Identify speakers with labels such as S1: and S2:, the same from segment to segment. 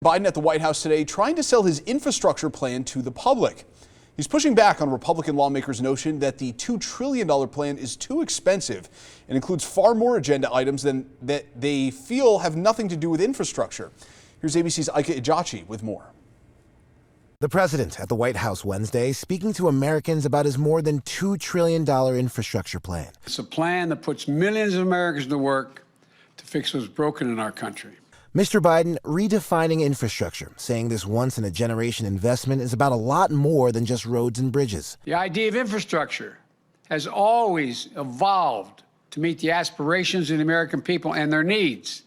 S1: Biden at the White House today trying to sell his infrastructure plan to the public. He's pushing back on Republican lawmakers' notion that the $2 trillion plan is too expensive and includes far more agenda items than that they feel have nothing to do with infrastructure. Here's ABC's Ike Ejiochi with more.
S2: The president at the White House Wednesday speaking to Americans about his more than $2 trillion infrastructure plan.
S3: It's a plan that puts millions of Americans to work to fix what's broken in our country.
S2: Mr. Biden redefining infrastructure, saying this once-in-a-generation investment is about a lot more than just roads and bridges.
S3: The idea of infrastructure has always evolved to meet the aspirations of the American people and their needs.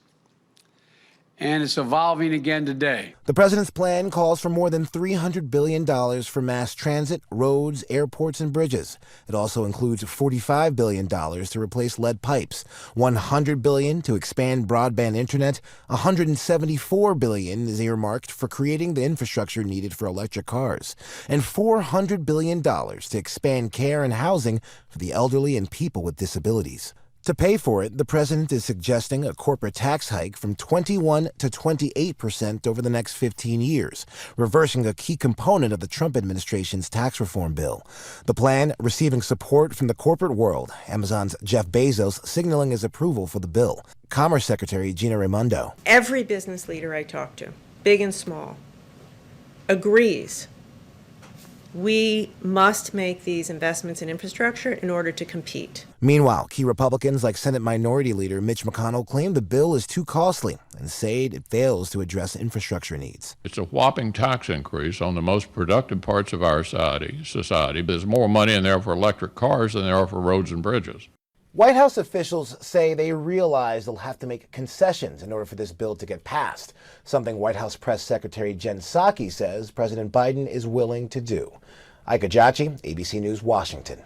S3: And it's evolving again today.
S2: The president's plan calls for more than $300 billion for mass transit, roads, airports, and bridges. It also includes $45 billion to replace lead pipes, $100 billion to expand broadband internet, $174 billion is earmarked for creating the infrastructure needed for electric cars, and $400 billion to expand care and housing for the elderly and people with disabilities. To pay for it, the president is suggesting a corporate tax hike from 21 to 28% over the next 15 years, reversing a key component of the Trump administration's tax reform bill. The plan receiving support from the corporate world, Amazon's Jeff Bezos signaling his approval for the bill. Commerce Secretary Gina Raimondo.
S4: Every business leader I talk to, big and small, agrees we must make these investments in infrastructure in order to compete.
S2: Meanwhile, key Republicans like Senate Minority Leader Mitch McConnell claim the bill is too costly and say it fails to address infrastructure needs.
S5: It's a whopping tax increase on the most productive parts of our society. There's more money in there for electric cars than there are for roads and bridges.
S2: White House officials say they realize they'll have to make concessions in order for this bill to get passed, something White House Press Secretary Jen Psaki says President Biden is willing to do. Ike Ejiochi, ABC News, Washington.